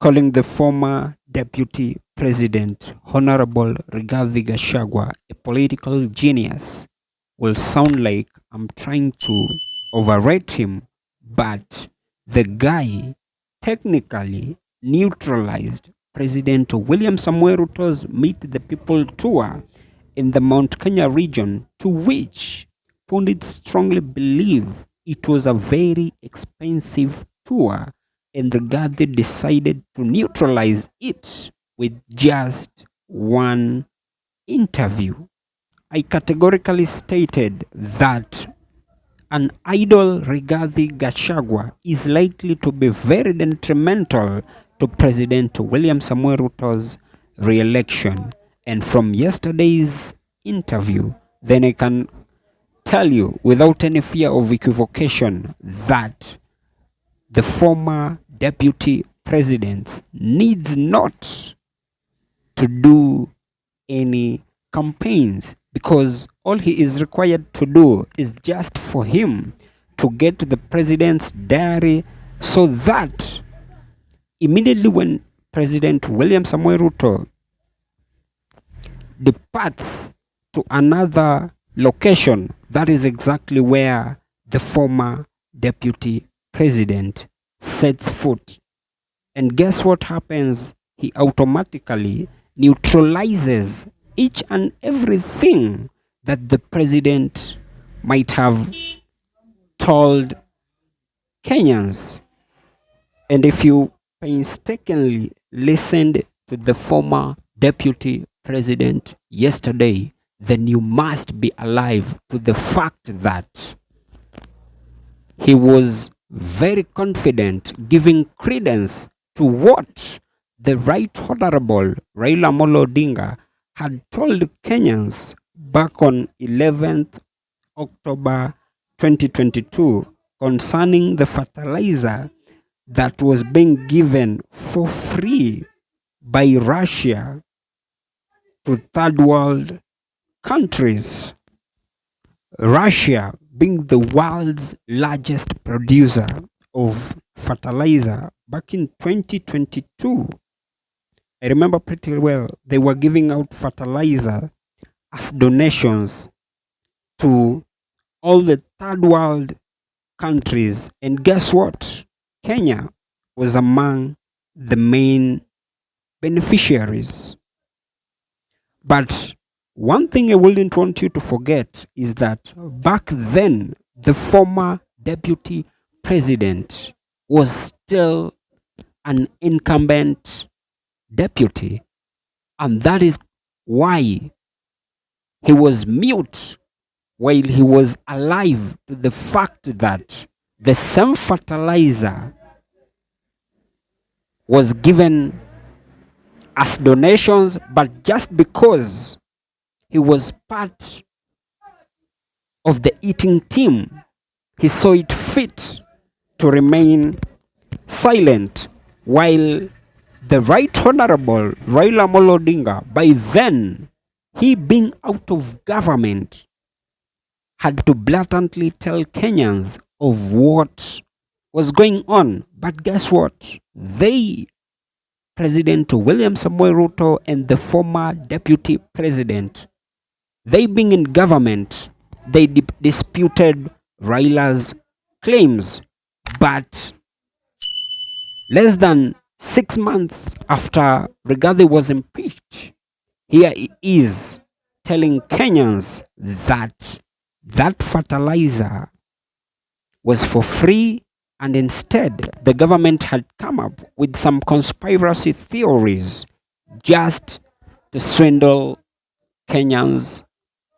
calling the former deputy president, Honorable Rigathi Gachagua, a political genius will sound like I'm trying to overrate him, but the guy technically neutralized President William Samoei Ruto's Meet the People tour in the Mount Kenya region, to which pundits strongly believe it was a very expensive tour, and Rigathi decided to neutralize it with just one interview. I categorically stated that an idle Rigathi Gachagua is likely to be very detrimental to President William Samoei Ruto's re-election. And from yesterday's interview, then I can tell you without any fear of equivocation that the former deputy president needs not to do any campaigns, because all he is required to do is just for him to get the president's diary, so that immediately when President William Samoei Ruto departs to another location, that is exactly where the former deputy president sets foot. And guess what happens? He automatically neutralizes each and everything that the president might have told Kenyans. And if you painstakingly listened to the former deputy president yesterday, then you must be alive to the fact that he was very confident, giving credence to what the Right Honorable Raila Amolo Odinga had told Kenyans back on 11th October 2022 concerning the fertilizer that was being given for free by Russia to third world countries. Russia being the world's largest producer of fertilizer back in 2022. I remember pretty well, they were giving out fertilizer as donations to all the third world countries. And guess what? Kenya was among the main beneficiaries. But one thing I wouldn't want you to forget is that back then, the former deputy president was still an incumbent deputy. And that is why he was mute while he was alive, to the fact that the same fertilizer was given as donations, but just because he was part of the eating team, he saw it fit to remain silent, while the Right Honorable Raila Amolo Odinga, by then, he being out of government, had to blatantly tell Kenyans of what was going on. But guess what? President William Samoei Ruto and the former deputy president, they being in government, they disputed Raila's claims. But less than 6 months after Rigathi was impeached, here he is telling Kenyans that that fertilizer was for free, and instead the government had come up with some conspiracy theories just to swindle Kenyans'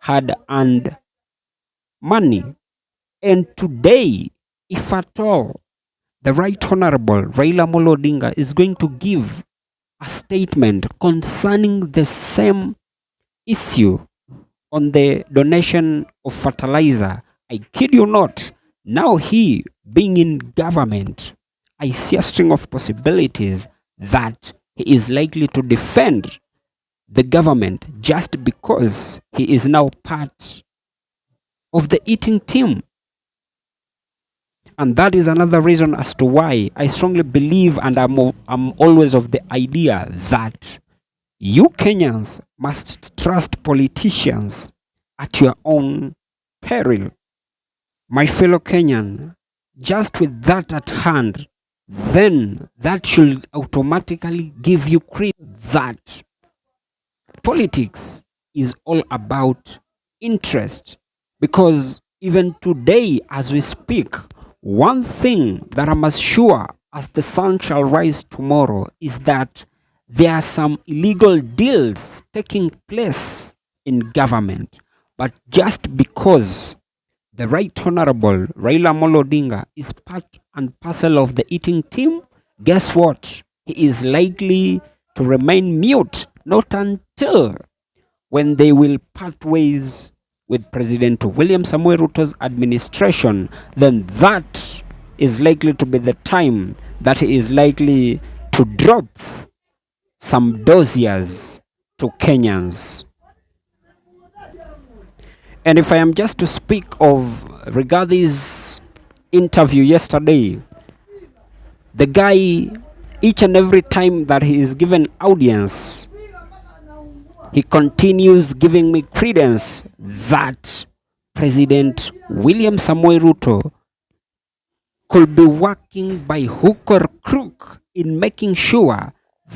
hard-earned money. And today, if at all, the Right Honorable Raila Amolo Odinga is going to give a statement concerning the same issue on the donation of fertilizer, I kid you not, now he being in government, I see a string of possibilities that he is likely to defend the government just because he is now part of the eating team. And that is another reason as to why I strongly believe, and I'm always of the idea that you Kenyans must trust politicians at your own peril. My fellow Kenyan, just with that at hand, then that should automatically give you credit that politics is all about interest. Because even today, as we speak, one thing that I'm as sure as the sun shall rise tomorrow is that there are some illegal deals taking place in government. But just because the Right Honorable Raila Amolo Odinga is part and parcel of the eating team, guess what? He is likely to remain mute, not until when they will part ways with President William Samoei Ruto's administration, then that is likely to be the time that he is likely to drop some dossiers to Kenyans. And if I am just to speak of Rigath's interview yesterday, the guy, each and every time that he is given audience, he continues giving me credence that President William Samoei Ruto could be working by hook or crook in making sure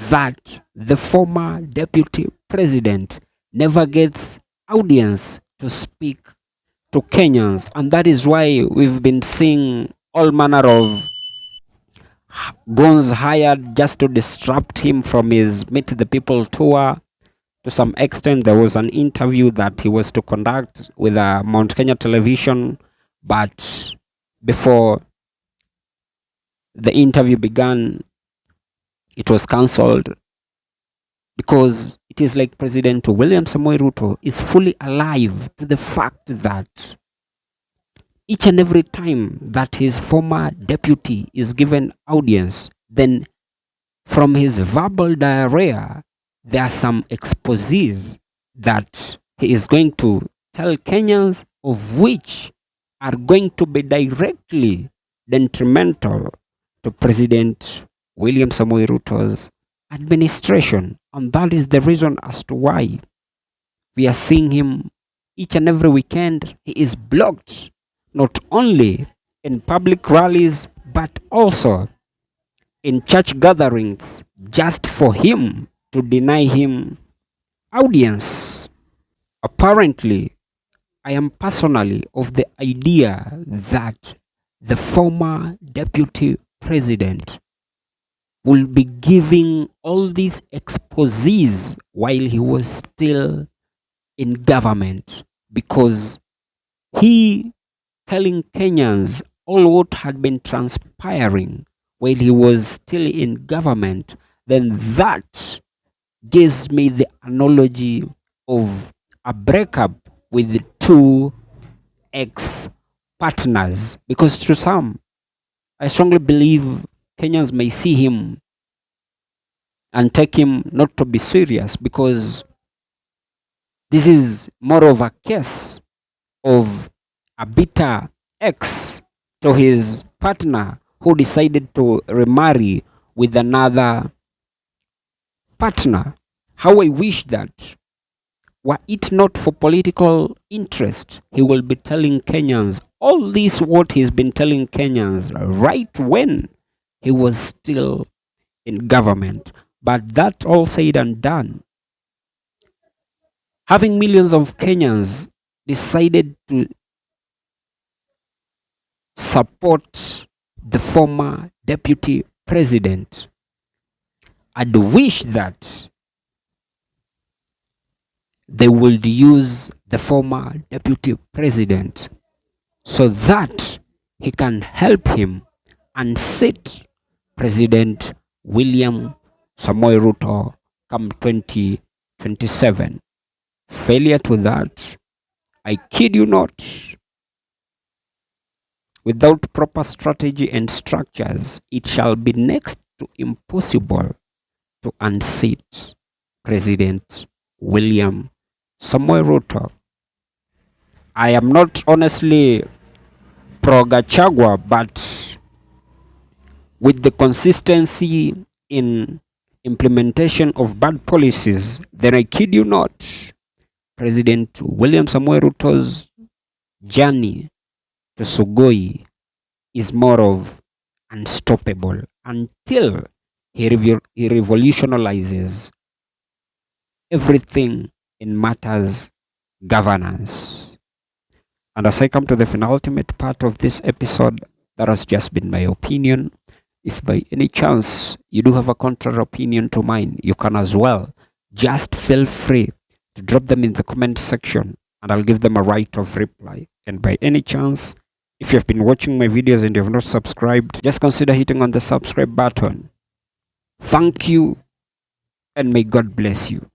that the former deputy president never gets audience to speak to Kenyans. And that is why we've been seeing all manner of goons hired just to disrupt him from his Meet the People tour. To some extent, there was an interview that he was to conduct with Mount Kenya television, but before the interview began, it was cancelled because it is like President William Samoei Ruto is fully alive to the fact that each and every time that his former deputy is given audience, then from his verbal diarrhea, there are some exposés that he is going to tell Kenyans, of which are going to be directly detrimental to President William Samoei Ruto's administration. And that is the reason as to why we are seeing him each and every weekend. He is blocked not only in public rallies but also in church gatherings, just for him to deny him audience. Apparently, I am personally of the idea that the former deputy president will be giving all these exposés while he was still in government, because he telling Kenyans all what had been transpiring while he was still in government, then that gives me the analogy of a breakup with two ex-partners. Because to some, I strongly believe Kenyans may see him and take him not to be serious, because this is more of a case of a bitter ex to his partner who decided to remarry with another partner. How I wish that, were it not for political interest, he will be telling Kenyans all this what he's been telling Kenyans right when he was still in government. But that all said and done, having millions of Kenyans decided to support the former deputy president, I'd wish that they would use the former deputy president so that he can help him unseat President William Samoei Ruto come 2027. Failure to that, I kid you not, without proper strategy and structures, it shall be next to impossible to unseat President William Samoei Ruto. I am not honestly pro Gachagua, but with the consistency in implementation of bad policies, then I kid you not, President William Samoei Ruto's journey to Sugoi is more of unstoppable until he revolutionizes everything in matters governance. And as I come to the penultimate part of this episode, that has just been my opinion. If by any chance you do have a contrary opinion to mine, you can as well. Just feel free to drop them in the comment section and I'll give them a right of reply. And by any chance, if you've been watching my videos and you have not subscribed, just consider hitting on the subscribe button. Thank you and may God bless you.